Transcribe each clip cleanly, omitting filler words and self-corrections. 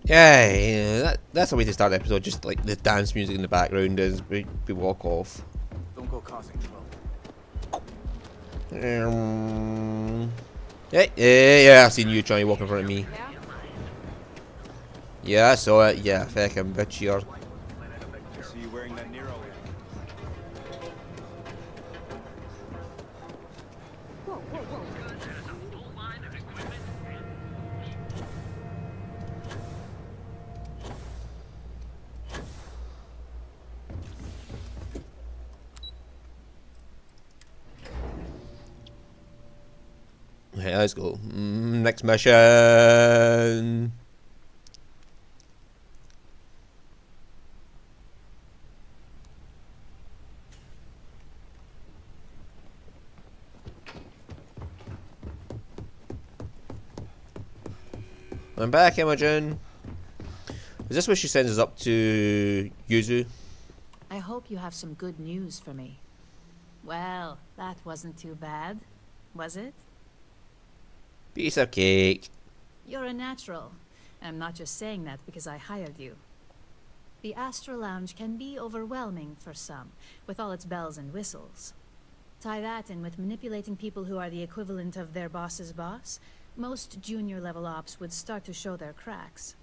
Yeah, that's the way to start the episode. Just like the dance music in the background as we walk off. Don't go causing trouble. Yeah, I've seen you trying to walk in front of me. Yeah, I saw it. Yeah, fucking bitch here. I see you wearing that Nero. Okay, let's go. Next mission. I'm back, Imogen. Is this where she sends us up to Yuzu? I hope you have some good news for me. Well, that wasn't too bad, was it? Piece of cake. You're a natural. I'm not just saying that because I hired you. The Astro Lounge can be overwhelming for some, with all its bells and whistles. Tie that in with manipulating people who are the equivalent of their boss's boss, most junior-level ops would start to show their cracks.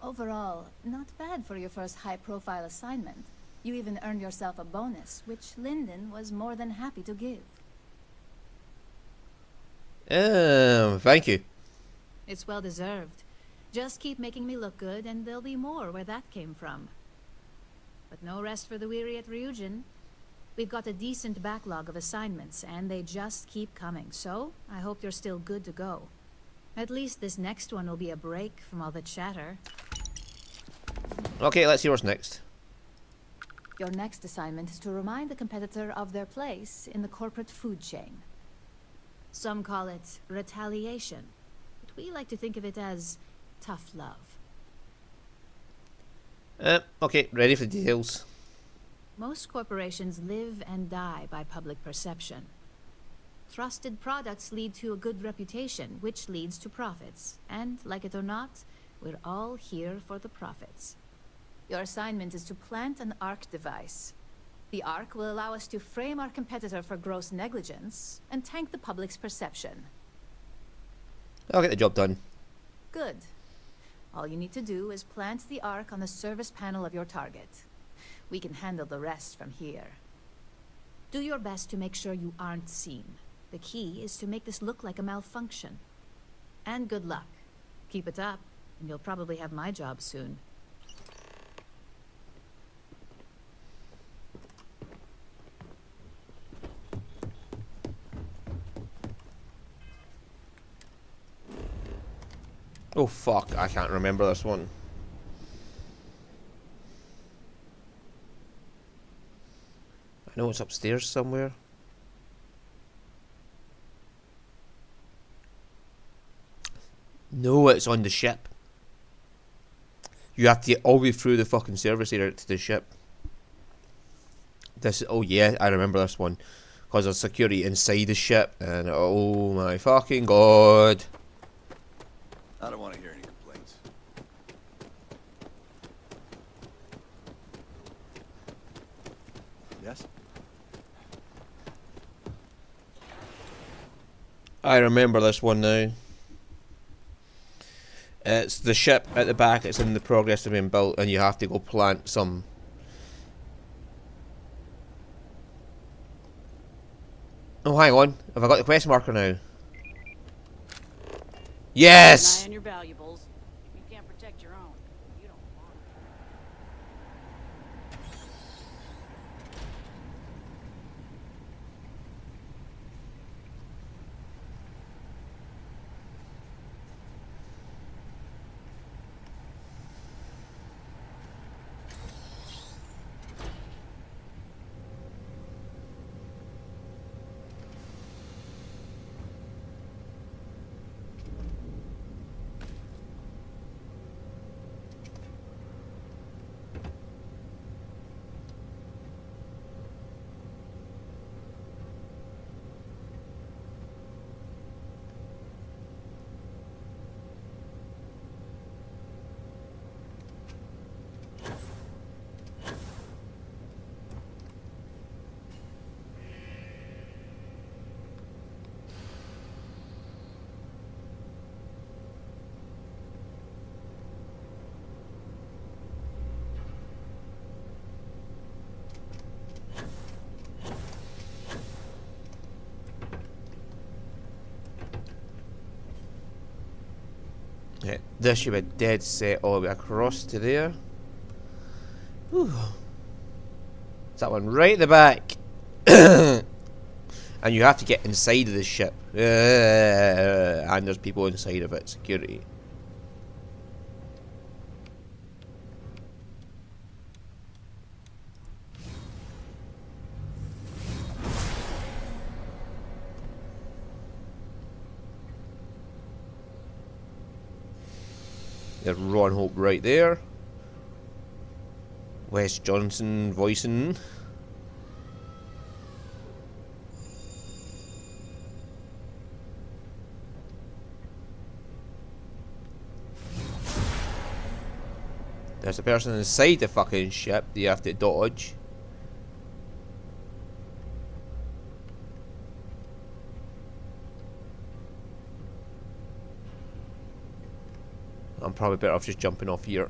Overall, not bad for your first high-profile assignment. You even earned yourself a bonus, which Lyndon was more than happy to give. Thank you. It's well deserved. Just keep making me look good, and there'll be more where that came from. But no rest for the weary at Ryujin. We've got a decent backlog of assignments, and they just keep coming, so I hope you're still good to go. At least this next one will be a break from all the chatter. Okay, let's see what's next. Your next assignment is to remind the competitor of their place in the corporate food chain. Some call it retaliation, but we like to think of it as tough love. Okay, ready for the details. Most corporations live and die by public perception. Trusted products lead to a good reputation, which leads to profits. And, like it or not, we're all here for the profits. Your assignment is to plant an ARC device. The ARC will allow us to frame our competitor for gross negligence and tank the public's perception. I'll get the job done. Good. All you need to do is plant the ARC on the service panel of your target. We can handle the rest from here. Do your best to make sure you aren't seen. The key is to make this look like a malfunction. And good luck. Keep it up, and you'll probably have my job soon. Oh fuck, I can't remember this one. I know it's upstairs somewhere. No, it's on the ship. You have to get all the way through the fucking service area to the ship. This, oh yeah, I remember this one. Because there's security inside the ship, and oh my fucking god. I don't want to hear any complaints. Yes? I remember this one now. It's the ship at the back, it's in the progress of being built, and you have to go plant some. Oh, hang on. Have I got the quest marker now? Yes! Keep an eye on your valuables. If you can't protect your own, you don't want Yeah, this should be dead set all the way across to there. Whew. It's that one right at the back. And you have to get inside of the ship. And there's people inside of it. Security. There's Ron Hope right there. Wes Johnson voicing. There's a person inside the fucking ship that you have to dodge. I'm probably better off just jumping off here.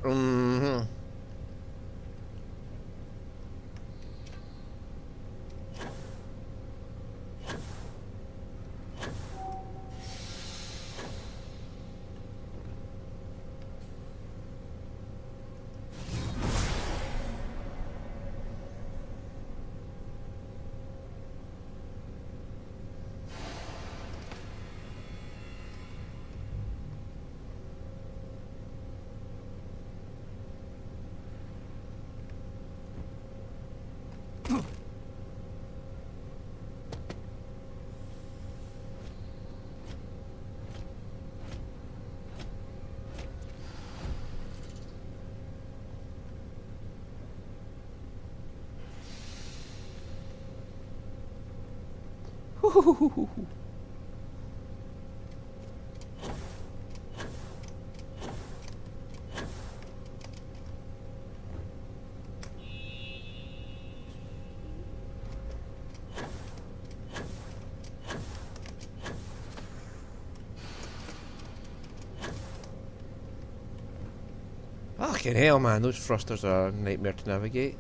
Fucking hell, man, those thrusters are a nightmare to navigate.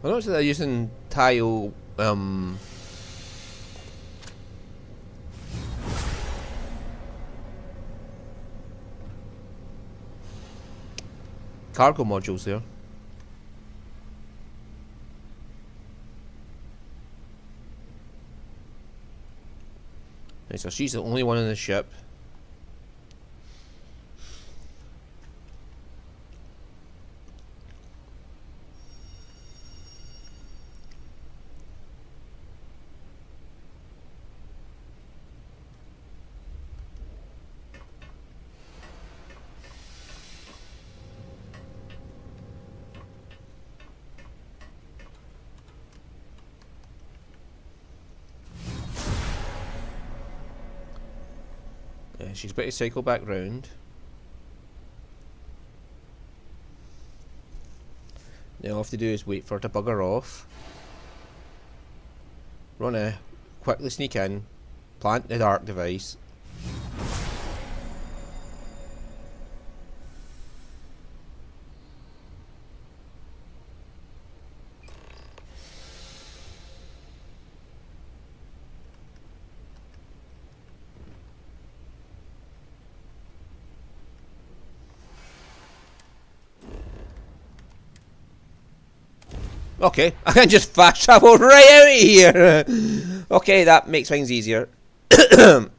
I noticed that they're using tile, cargo modules there. Right, so she's the only one in the ship. Yeah, she's about to cycle back round. Now all I have to do is wait for her to bugger off. Run a quickly sneak in, plant the dark device. Okay, I can just fast travel right out of here. Okay, that makes things easier. Oh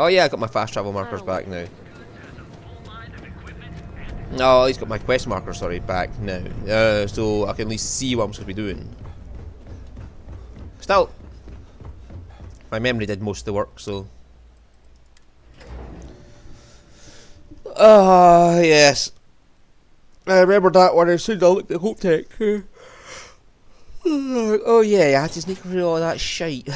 yeah, I got my fast travel markers back now. No, he's got my quest marker, sorry, back now. So I can at least see what I'm supposed to be doing. Still, my memory did most of the work, so. Ah, yes. I remember that one as soon as I looked at Hope Tech. Oh yeah, I had to sneak through all that shite.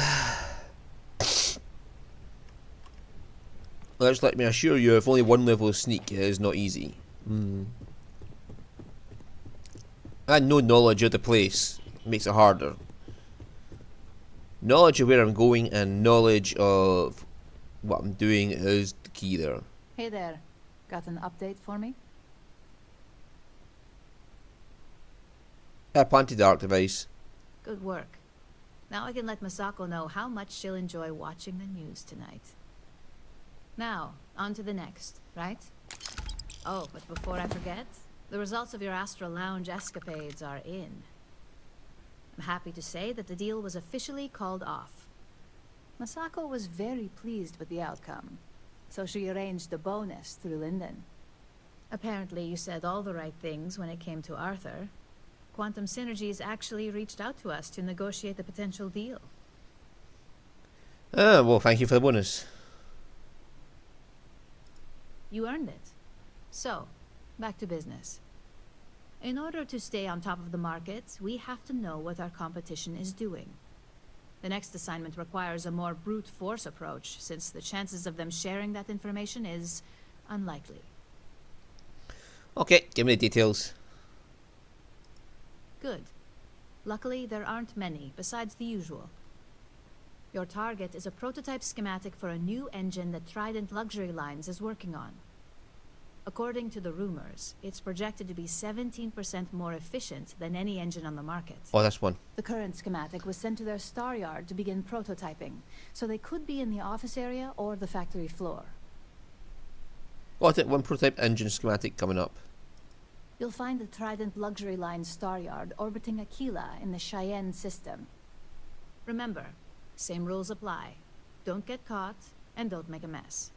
Let's let me assure you, if only one level of sneak is not easy. I had no knowledge of the place makes it harder. Knowledge of where I'm going and knowledge of what I'm doing is the key there. Hey there. Got an update for me? I planted the arc device. Good work. Now I can let Masako know how much she'll enjoy watching the news tonight. Now, on to the next, right? Oh, but before I forget, the results of your Astral Lounge escapades are in. I'm happy to say that the deal was officially called off. Masako was very pleased with the outcome, so she arranged a bonus through Linden. Apparently you said all the right things when it came to Arthur. Quantum Synergies actually reached out to us to negotiate the potential deal. Well, thank you for the bonus. You earned it. So, back to business. In order to stay on top of the market, we have to know what our competition is doing. The next assignment requires a more brute force approach, since the chances of them sharing that information is unlikely. Okay, give me the details. Good. Luckily, there aren't many, besides the usual. Your target is a prototype schematic for a new engine that Trident Luxury Lines is working on. According to the rumors, it's projected to be 17% more efficient than any engine on the market. Oh, this one. The current schematic was sent to their star yard to begin prototyping, so they could be in the office area or the factory floor. Got it, one prototype engine schematic coming up. You'll find the Trident Luxury Line star yard orbiting Aquila in the Cheyenne system. Remember, same rules apply. Don't get caught, and don't make a mess.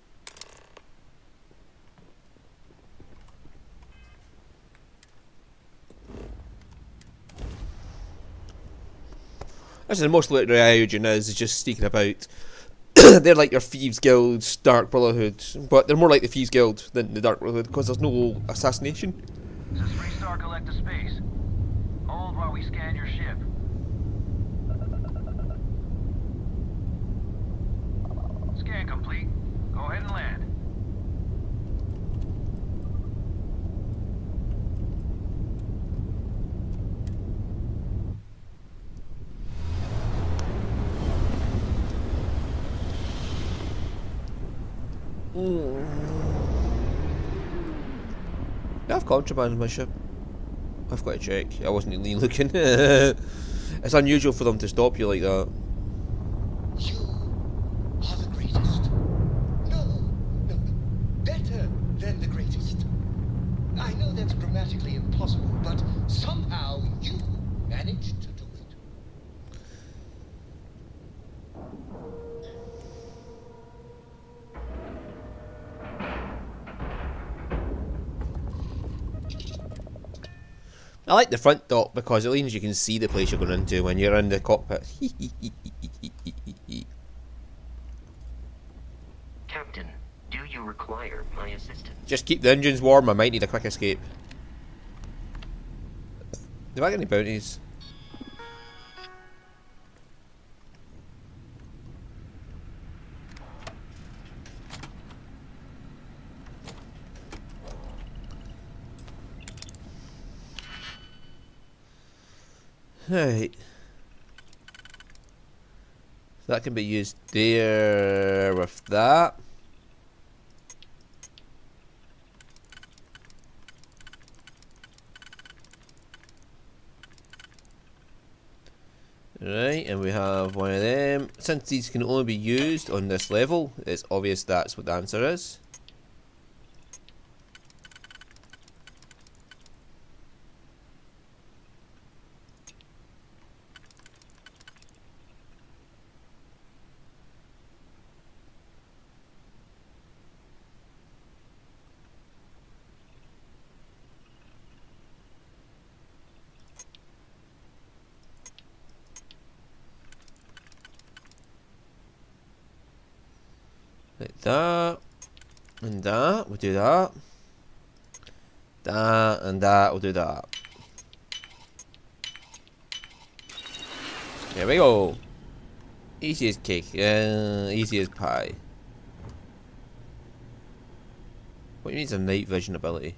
This is most literary Iogen is just sneaking about. They're like your Thieves Guild, Dark Brotherhood, but they're more like the Thieves Guild than the Dark Brotherhood because there's no assassination. This is 3-star collector space. Hold while we scan your ship. Scan complete. Go ahead and land. I have contraband in my ship. I've got to check. I wasn't really looking. It's unusual for them to stop you like that. You are the greatest. No, better than the greatest. I know that's grammatically impossible, but somehow you managed to do it. I like the front dock because at least you can see the place you're going into when you're in the cockpit. Captain, do you require my assistance? Just keep the engines warm, I might need a quick escape. Do I get any bounties? Right. So that can be used there with that. Right, and we have one of them. Since these can only be used on this level, it's obvious that's what the answer is. Like that, and that, we'll do that. That, and that, we'll do that. There we go. Easy as cake, easy as pie. What you need is a night vision ability.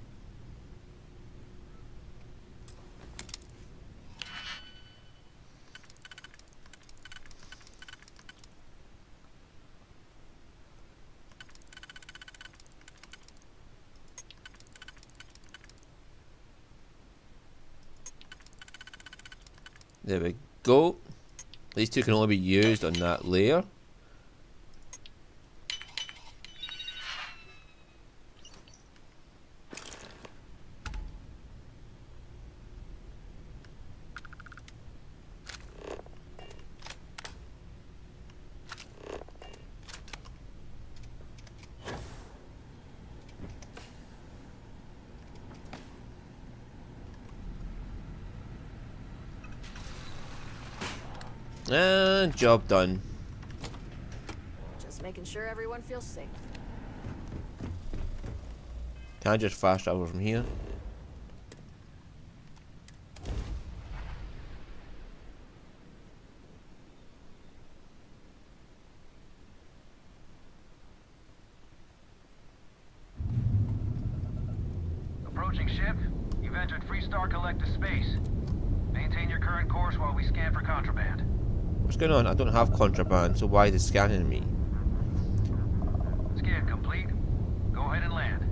There we go. These two can only be used on that layer. And job done. Just making sure everyone feels safe. Can I just fast travel from here? Approaching ship. You've entered Freestar Collective space. Maintain your current course while we scan for contraband. What's going on? I don't have contraband, so why is it scanning me? Scan complete. Go ahead and land.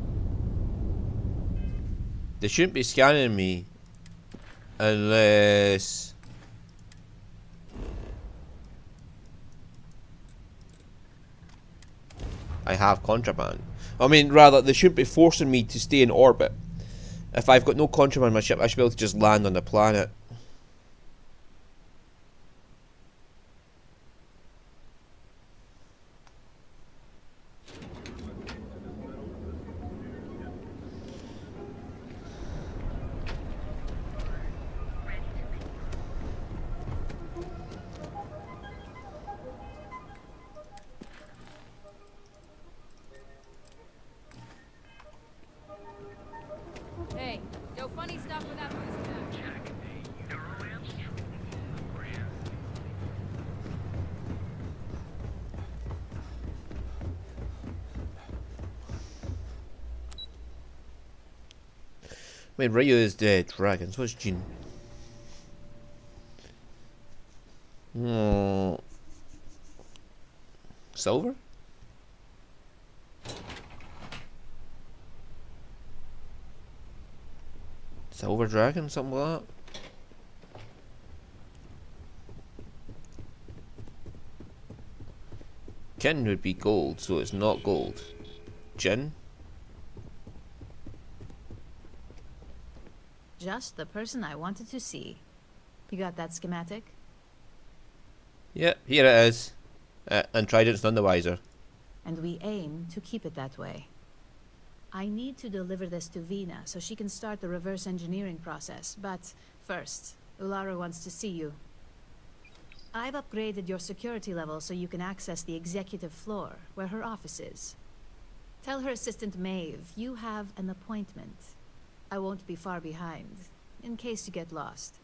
They shouldn't be scanning me unless I have contraband. I mean, rather, they shouldn't be forcing me to stay in orbit. If I've got no contraband on my ship, I should be able to just land on the planet. Hey, no funny stuff with that voice back. Wait, Ryu is dead. Dragons. What's Jin? Silver? Silver dragon? Something like that? Kin would be gold, so it's not gold. Jin? Just the person I wanted to see. You got that schematic? Yep, here it is. And Trident's none the wiser. And we aim to keep it that way. I need to deliver this to Vina so she can start the reverse engineering process, but first, Ularu wants to see you. I've upgraded your security level so you can access the executive floor, where her office is. Tell her assistant Maeve you have an appointment. I won't be far behind, in case you get lost.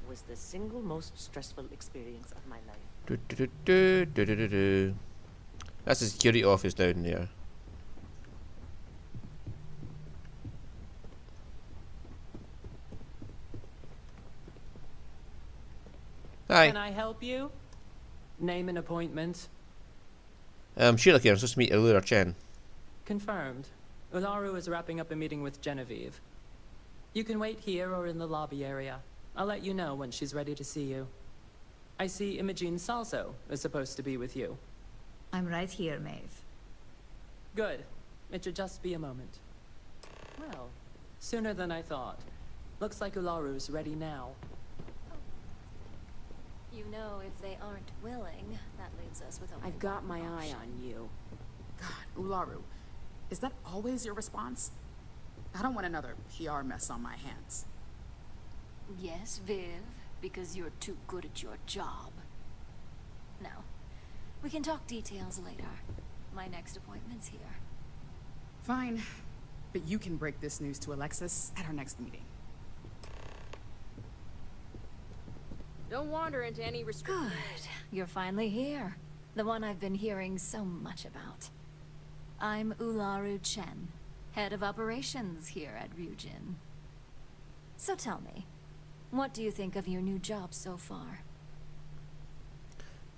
Was the single most stressful experience of my life. That's the security office down there. Hi. Can I help you? Name an appointment. Sheila here. I'm supposed to meet Allura Chen. Confirmed. Ularu is wrapping up a meeting with Genevieve. You can wait here or in the lobby area. I'll let you know when she's ready to see you. I see Imogene Salso is supposed to be with you. I'm right here, Maeve. Good. It should just be a moment. Well, sooner than I thought. Looks like Ularu's ready now. You know, if they aren't willing, that leaves us with only I've got one my eye option. on you. God, Ularu, is that always your response? I don't want another PR mess on my hands. Yes, Viv, because you're too good at your job. Now, we can talk details later. My next appointment's here. Fine, but you can break this news to Alexis at our next meeting. Don't wander into any restrictions. Good. You're finally here. The one I've been hearing so much about. I'm Ularu Chen, head of operations here at Ryujin. So tell me, what do you think of your new job so far?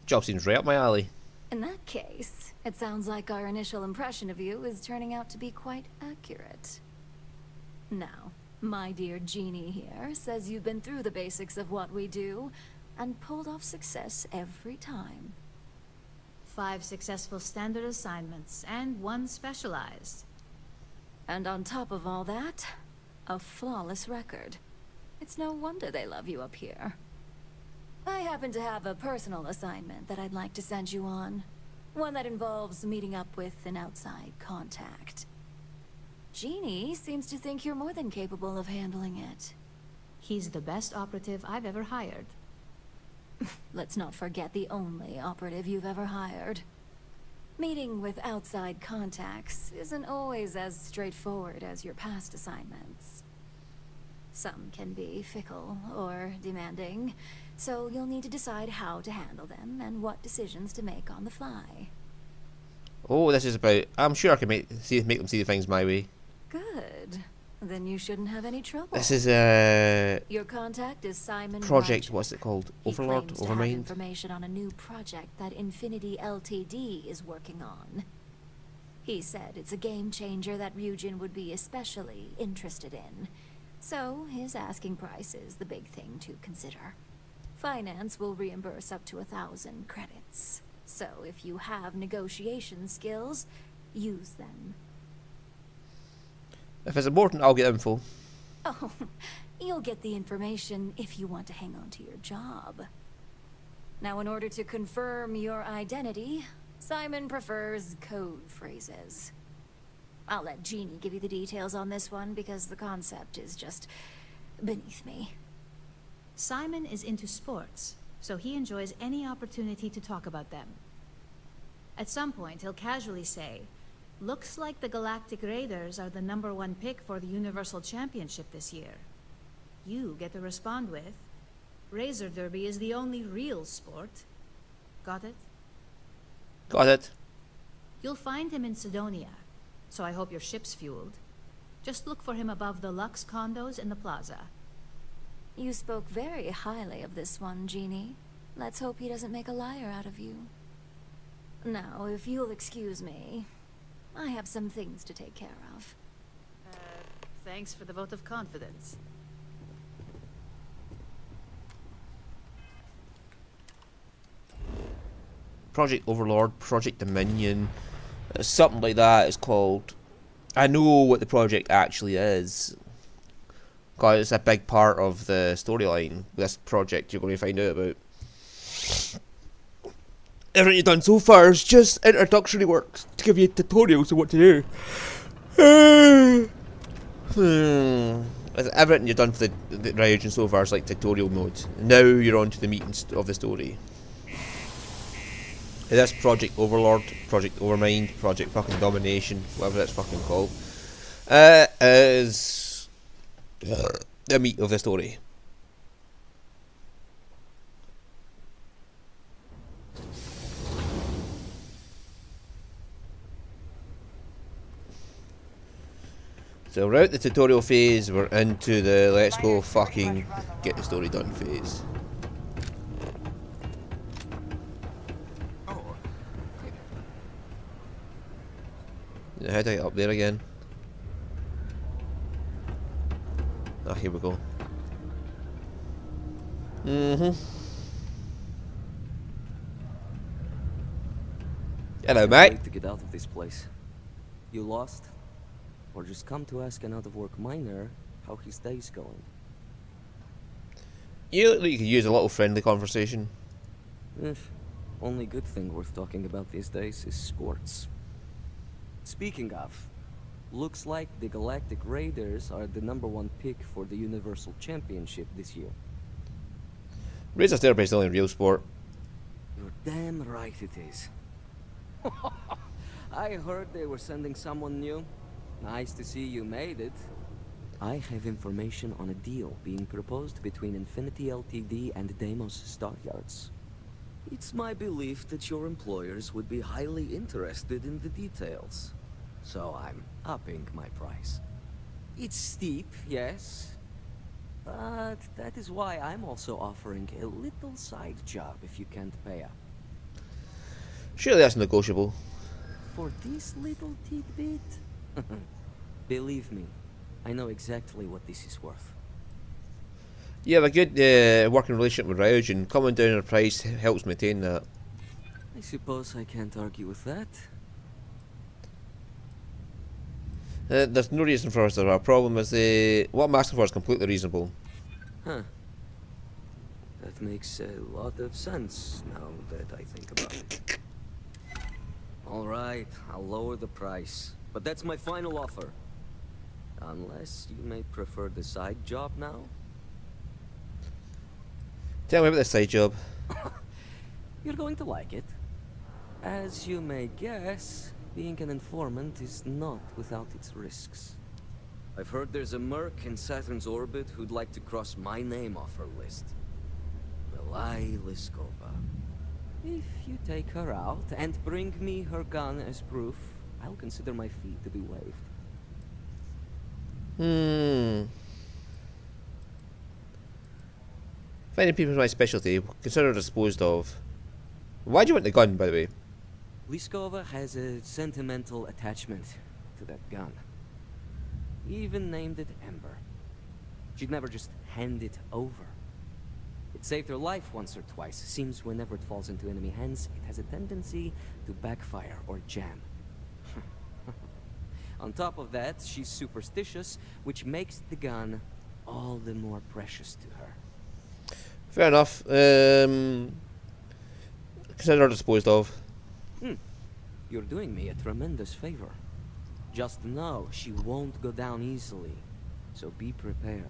Job seems right up my alley. In that case, it sounds like our initial impression of you is turning out to be quite accurate. Now, my dear Jeannie here says you've been through the basics of what we do and pulled off success every time. 5 successful standard assignments and 1 specialized. And on top of all that, a flawless record. It's no wonder they love you up here. I happen to have a personal assignment that I'd like to send you on. One that involves meeting up with an outside contact. Jeannie seems to think you're more than capable of handling it. He's the best operative I've ever hired. Let's not forget the only operative you've ever hired. Meeting with outside contacts isn't always as straightforward as your past assignments. Some can be fickle or demanding, so you'll need to decide how to handle them and what decisions to make on the fly. Oh, this is about... I'm sure I can make them see the things my way. Good. Then you shouldn't have any trouble. This is a... Your contact is Simon project, Ryujin. what's it called? He Overlord? claims to have Overmind? information on a new project that Infinity Ltd is working on. He said it's a game changer that Ryujin would be especially interested in. So his asking price is the big thing to consider. Finance will reimburse up to 1,000 credits. So if you have negotiation skills, use them. If it's important, I'll get info. Oh, you'll get the information if you want to hang on to your job. Now, in order to confirm your identity, Simon prefers code phrases. I'll let Jeannie give you the details on this one because the concept is just beneath me. Simon is into sports, so he enjoys any opportunity to talk about them. At some point, he'll casually say, "Looks like the Galactic Raiders are the #1 pick for the Universal Championship this year." You get to respond with, "Razor Derby is the only real sport." Got it? Got it. You'll find him in Sidonia, so I hope your ship's fueled. Just look for him above the Lux condos in the plaza. You spoke very highly of this one, Jeannie. Let's hope he doesn't make a liar out of you. Now, if you'll excuse me, I have some things to take care of. Thanks for the vote of confidence. Project Overlord, Project Dominion, something like that is called. I know what the project actually is, because it's a big part of the storyline. This project you're going to find out about. Everything you've done so far is just introductory work to give you tutorials of what to do. Everything you've done for the Ryujin so far is like tutorial mode. Now you're on to the meat of the story. This Project Overlord, Project Overmind, Project fucking Domination, whatever it's fucking called, is the meat of the story. So we're out the tutorial phase, we're into the let's go fucking get the story done phase. How do I get up there again? Ah, here we go. Hello, mate. To get out of this place. You lost? Or just come to ask an out-of-work miner how his day's going? You look like you could use a little friendly conversation. Only good thing worth talking about these days is sports. Speaking of, looks like the Galactic Raiders are the #1 pick for the Universal Championship this year. Razor Derby is the only real sport. You're damn right it is. I heard they were sending someone new. Nice to see you made it. I have information on a deal being proposed between Infinity Ltd and Deimos Stockyards. It's my belief that your employers would be highly interested in the details. So I'm upping my price. It's steep, yes. But that is why I'm also offering a little side job if you can't pay up. Surely that's negotiable. For this little tidbit? Believe me, I know exactly what this is worth. You have a good working relationship with Ryujin. Coming down in price helps maintain that. I suppose I can't argue with that. There's no reason for us to have a problem. What I'm asking for is completely reasonable. Huh. That makes a lot of sense now that I think about it. Alright, I'll lower the price. But that's my final offer. Unless you may prefer the side job now? Tell me about this side job. You're going to like it. As you may guess, being an informant is not without its risks. I've heard there's a merc in Saturn's orbit who'd like to cross my name off her list. Milai Liskova. If you take her out and bring me her gun as proof, I'll consider my fee to be waived. Finding people is my specialty. Consider disposed of. Why do you want the gun, by the way? Liskova has a sentimental attachment to that gun. He even named it Ember. She'd never just hand it over. It saved her life once or twice. Seems whenever it falls into enemy hands, it has a tendency to backfire or jam. On top of that, she's superstitious, which makes the gun all the more precious to her. Fair enough. Consider disposed of. You're doing me a tremendous favor. Just know she won't go down easily, so be prepared.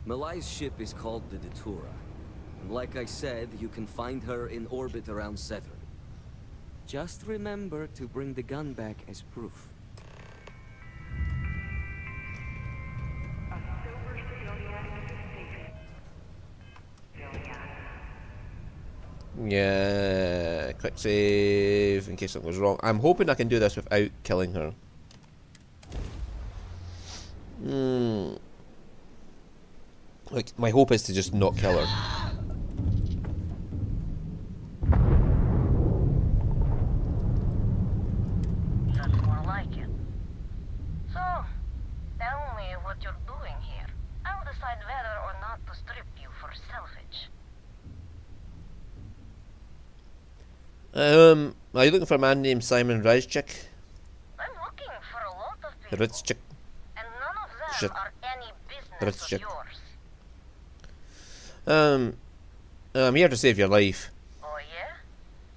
Malai's ship is called the Datura, and like I said, you can find her in orbit around Saturn. Just remember to bring the gun back as proof. Yeah, quick save in case something goes wrong. I'm hoping I can do this without killing her. Like, my hope is to just not kill her. That's more like it. So, tell me what you're doing here. I'll decide whether or not to strip you for salvage. Are you looking for a man named Simon Rizchik? I'm looking for a lot of people. Rizchik. And none of them Shit. are any business Rizchik. of yours. I'm here to save your life. Oh yeah?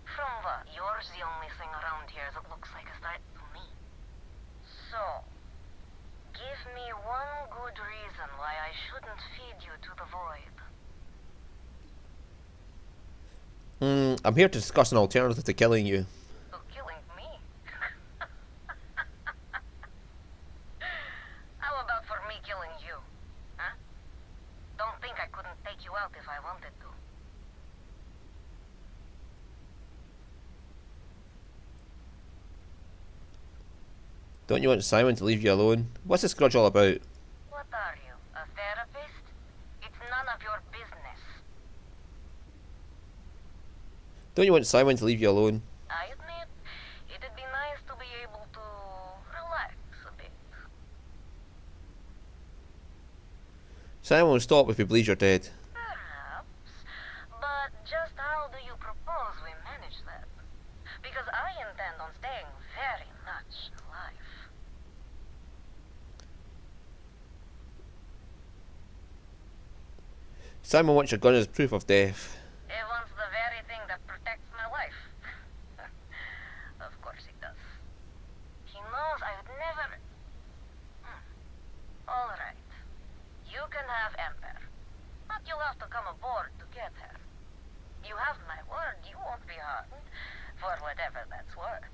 From what? Yours the only thing around here that looks like a threat to me. So, give me one good reason why I shouldn't feed you to the void. I'm here to discuss an alternative to killing you. To killing me? How about for me killing you? Huh? Don't think I couldn't take you out if I wanted to. Don't you want Simon to leave you alone? What's this grudge all about? What are you, a therapist? It's none of your business. Don't you want Simon to leave you alone? I admit, it'd be nice to be able to relax a bit. Simon will stop if he believes you're dead. Perhaps, but just how do you propose we manage that? Because I intend on staying very much alive. Simon wants your gun as proof of death. He wants the very thing that protects my life. Of course he does. He knows I would never... Alright. You can have Ember. But you'll have to come aboard to get her. You have my word you won't be harmed, for whatever that's worth.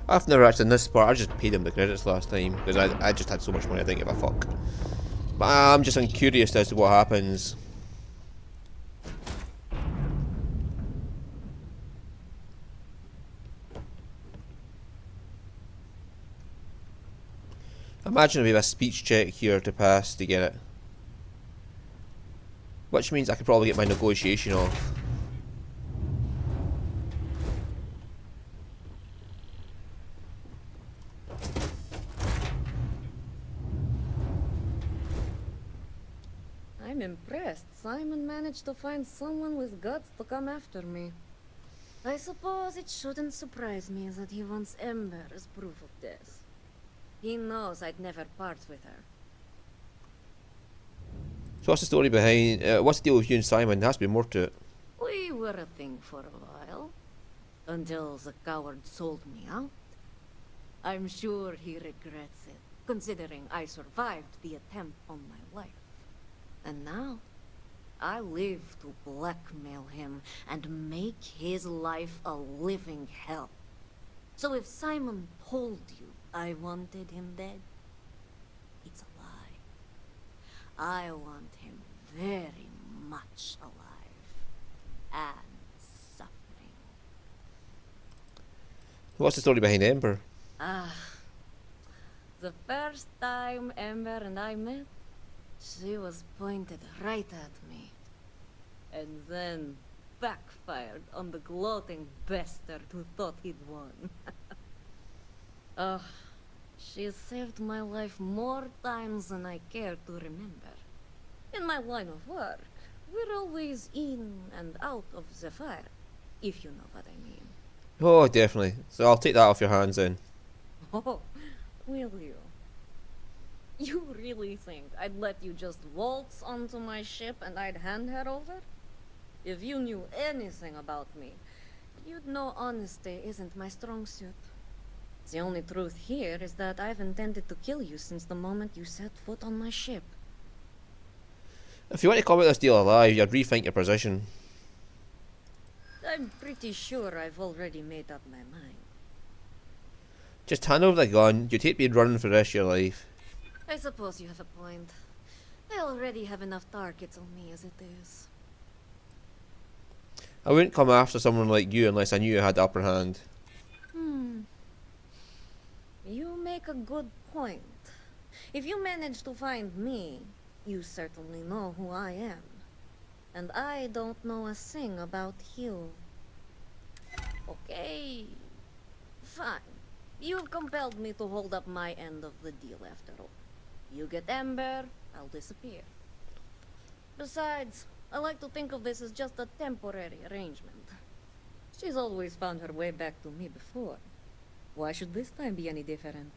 I've never actually done this part. I just paid him the credits last time because I just had so much money I didn't give a fuck. But I'm just curious as to what happens. Imagine we have a speech check here to pass to get it. Which means I could probably get my negotiation off. I'm impressed. Simon managed to find someone with guts to come after me. I suppose it shouldn't surprise me that he wants Ember as proof of this. He knows I'd never part with her. So what's the story behind... what's the deal with you and Simon? There has to be more to it. We were a thing for a while. Until the coward sold me out. I'm sure he regrets it, considering I survived the attempt on my life. And now, I live to blackmail him and make his life a living hell. So if Simon told you I wanted him dead, it's a lie. I want him very much alive and suffering. What's the story behind Ember? The first time Ember and I met, she was pointed right at me. And then backfired on the gloating bastard who thought he'd won. She has saved my life more times than I care to remember. In my line of work, we're always in and out of the fire, if you know what I mean. Oh, definitely. So I'll take that off your hands then. Oh, will you? You really think I'd let you just waltz onto my ship and I'd hand her over? If you knew anything about me, you'd know honesty isn't my strong suit. The only truth here is that I've intended to kill you since the moment you set foot on my ship. If you want to come out this deal alive, you'd rethink your position. I'm pretty sure I've already made up my mind. Just hand over the gun, you'd hate being running for the rest of your life. I suppose you have a point. I already have enough targets on me as it is. I wouldn't come after someone like you unless I knew you had the upper hand. You make a good point. If you manage to find me, you certainly know who I am. And I don't know a thing about you. Okay. Fine. You've compelled me to hold up my end of the deal after all. You get Ember, I'll disappear. Besides, I like to think of this as just a temporary arrangement. She's always found her way back to me before. Why should this time be any different?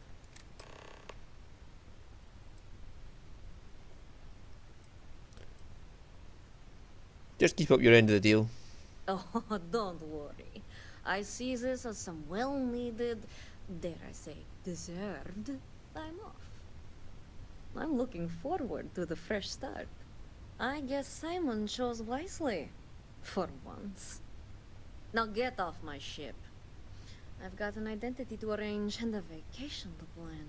Just keep up your end of the deal. Oh, don't worry. I see this as some well-needed, dare I say, deserved time off. I'm looking forward to the fresh start. I guess Simon chose wisely. For once. Now get off my ship. I've got an identity to arrange and a vacation to plan.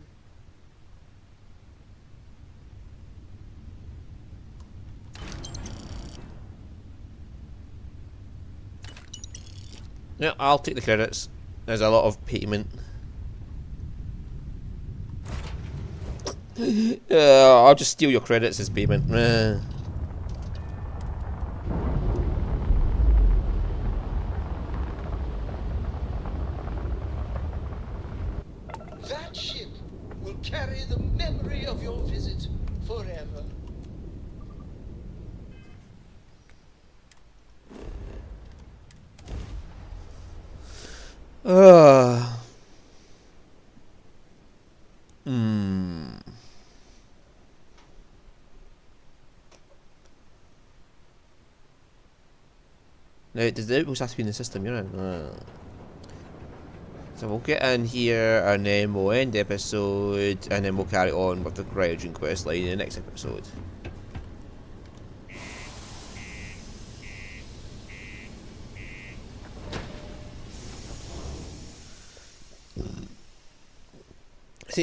Yeah, I'll take the credits. There's a lot of payment. I'll just steal your credits as payment. That ship will carry the memory of your visit forever. Now, does the outpost have to be in the system you're in? So we'll get in here and then we'll end the episode and then we'll carry on with the Cryogen quest line in the next episode.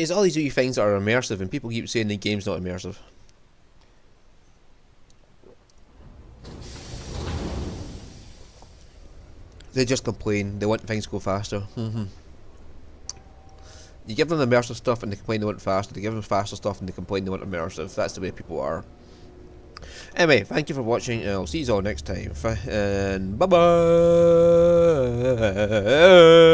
There's all these wee things that are immersive, and people keep saying the game's not immersive. They just complain. They want things to go faster. You give them the immersive stuff and they complain they want faster. They give them faster stuff and they complain they want immersive. That's the way people are. Anyway, thank you for watching, and I'll see you all next time. And bye bye.